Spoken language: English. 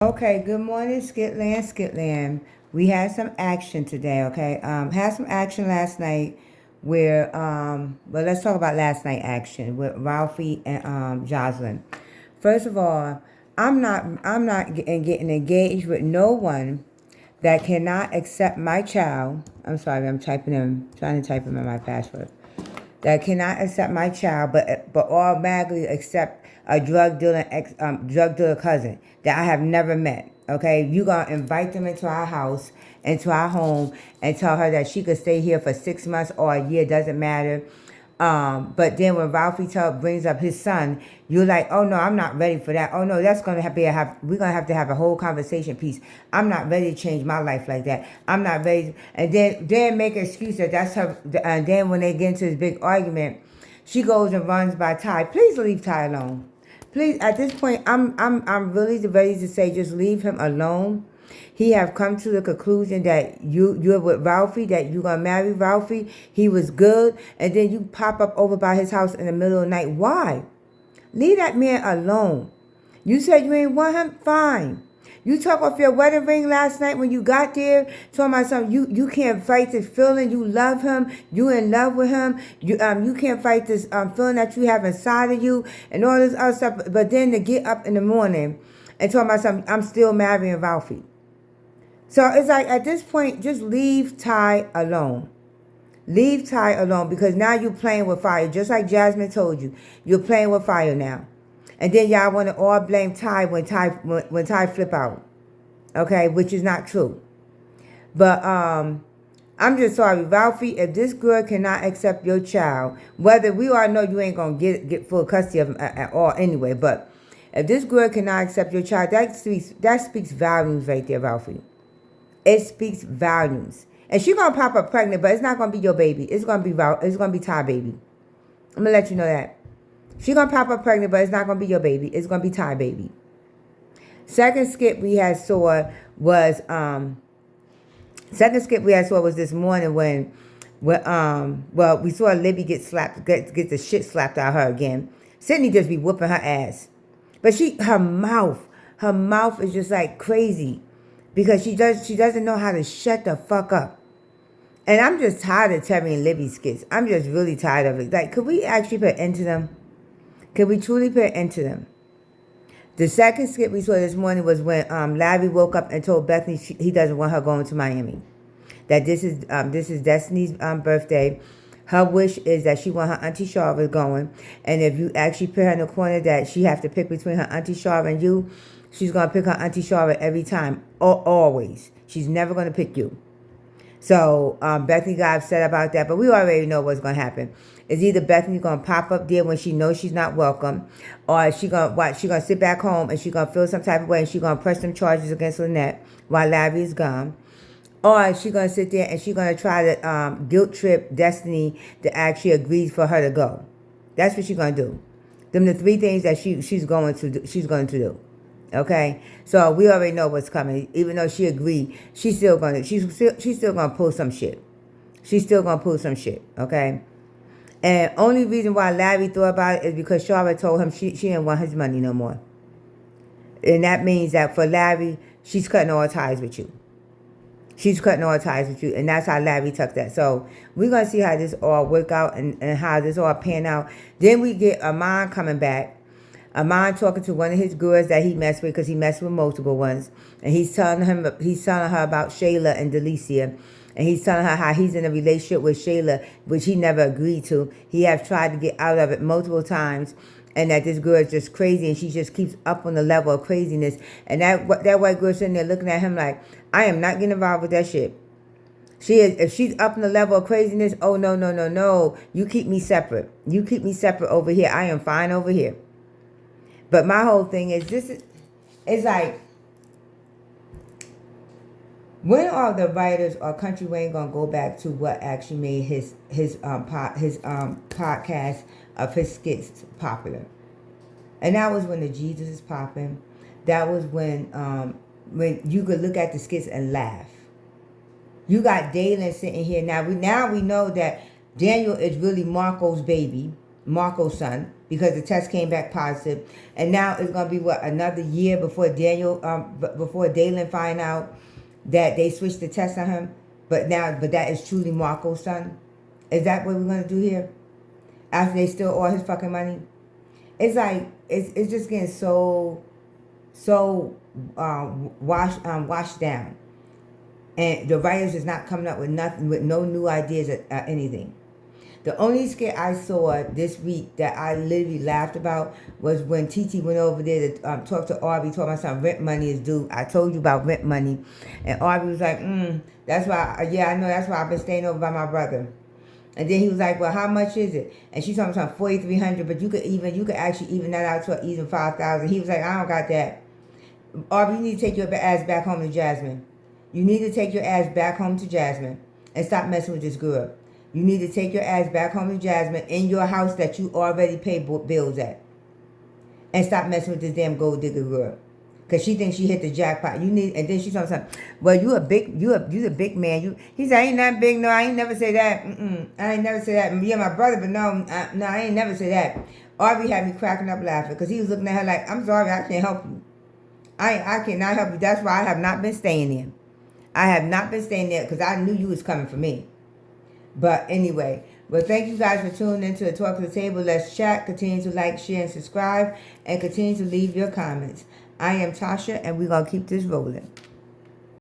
Okay, good morning, Skitland, Skitland. We had some action today, okay? Had some action last night where, well, let's talk about last night action with Ralphie and Jocelyn. First of all, I'm not getting engaged with no one that cannot accept my child. I'm sorry, trying to type in my password that cannot accept my child, but automatically accept a drug dealer cousin that I have never met. Okay, you gonna invite them into our house, into our home, and tell her that she could stay here for 6 months or a year, doesn't matter. But then when brings up his son, you're like, oh no, I'm not ready for that. Oh no, that's gonna we're gonna have to have a whole conversation piece. I'm not ready to change my life like that. I'm not ready. And then make an excuse that that's her. And then when they get into this big argument, she goes and runs by Ty. Please leave Ty alone. Please, at this point, I'm really ready to say just leave him alone. He have come to the conclusion that you're with Ralphie, that you're gonna marry Ralphie. He was good, and then you pop up over by his house in the middle of the night. Why? Leave that man alone. You said you ain't want him? Fine. You took off your wedding ring last night when you got there, talking about something. You can't fight this feeling. You love him. You in love with him. You can't fight this feeling that you have inside of you and all this other stuff. But then to get up in the morning and talking about something, I'm still marrying Ralphie. So it's like at this point, just leave Ty alone. Leave Ty alone because now you're playing with fire. Just like Jasmine told you, you're playing with fire now. And then y'all want to all blame Ty when Ty flip out. Okay, which is not true. But I'm just sorry, Ralphie, if this girl cannot accept your child, whether we all know you ain't gonna get full custody of him at all anyway, but if this girl cannot accept your child, that speaks volumes right there, Ralphie. It speaks volumes. And she's gonna pop up pregnant, but it's not gonna be your baby. It's gonna be Ty baby. I'm gonna let you know that. She's gonna pop up pregnant, but it's not gonna be your baby. It's gonna be Ty baby. Second skip we had saw was this morning when well, we saw Libby get the shit slapped out of her again. Sydney just be whooping her ass. But her mouth is just like crazy. Because she doesn't know how to shut the fuck up. And I'm just tired of Terry and Libby skits. I'm just really tired of it. Like, could we actually put an end to them? Could we truly put an end to them? The second skit we saw this morning was when Larry woke up and told Bethany he doesn't want her going to Miami. That this is Destiny's birthday. Her wish is that she want her Auntie Charlotte going. And if you actually put her in the corner that she have to pick between her Auntie Charlotte and you, she's going to pick her Auntie Charlotte every time. Always. She's never going to pick you. So Bethany got upset about that, but we already know what's going to happen. It's either Bethany going to pop up there when she knows she's not welcome, or she going to sit back home and she going to feel some type of way and she going to press some charges against Lynette while Larry is gone. Or she going to sit there and she going to try to guilt trip Destiny to actually agree for her to go. That's what she's going to do. Them the three things that she's going to do. Okay, so we already know what's coming. Even though she agreed, she's still gonna pull some shit. She's still gonna pull some shit. Okay, and only reason why Larry thought about it is because Charlotte told him she didn't want his money no more, and that means that for Larry, she's cutting all ties with you. She's cutting all ties with you, and that's how Larry took that. So we're gonna see how this all work out and how this all pan out. Then we get Amon coming back. Amon talking to one of his girls that he messed with because he messed with multiple ones, and he's telling her about Shayla and Delicia, and he's telling her how he's in a relationship with Shayla, which he never agreed to. He has tried to get out of it multiple times, and that this girl is just crazy, and she just keeps up on the level of craziness. And that white girl sitting there looking at him like, I am not getting involved with that shit. If she's up in the level of craziness, oh no, you keep me separate. You keep me separate over here. I am fine over here. But my whole thing is it's like, when are the writers or Country Wayne gonna go back to what actually made his podcast of his skits popular? And that was when the Jesus is popping. That was when you could look at the skits and laugh. You got Dalen sitting here now. We know that Daniel is really Marco's baby. Marco's son, because the test came back positive, and now it's gonna be what, another year before before Dalen find out that they switched the test on him, but that is truly Marco's son. Is that what we're gonna do here? After they steal all his fucking money, it's like it's just getting so washed down, and the writers is not coming up with nothing, with no new ideas or anything. The only skit I saw this week that I literally laughed about was when TT went over there to talk to Arby, told my son rent money is due. I told you about rent money. And Arby was like, that's why, yeah, I know, that's why I've been staying over by my brother. And then he was like, well, how much is it? And she told me something, $4,300, but you could actually even that out to even $5,000. He was like, I don't got that. Arby, you need to take your ass back home to Jasmine. You need to take your ass back home to Jasmine and stop messing with this girl. You need to take your ass back home to Jasmine in your house that you already pay bills at. And stop messing with this damn gold digger girl. Because she thinks she hit the jackpot. And then she told me something. Well, you a big man. He said, I ain't that big. No, I ain't never say that. I ain't never say that. Yeah, my brother, but no, I ain't never say that. Arby had me cracking up laughing. Because he was looking at her like, I'm sorry, I can't help you. I cannot help you. That's why I have not been staying there. I have not been staying there because I knew you was coming for me. But anyway, well, thank you guys for tuning into the Talk to the Table. Let's chat. Continue to like, share, and subscribe. And continue to leave your comments. I am Tasha, and we're going to keep this rolling.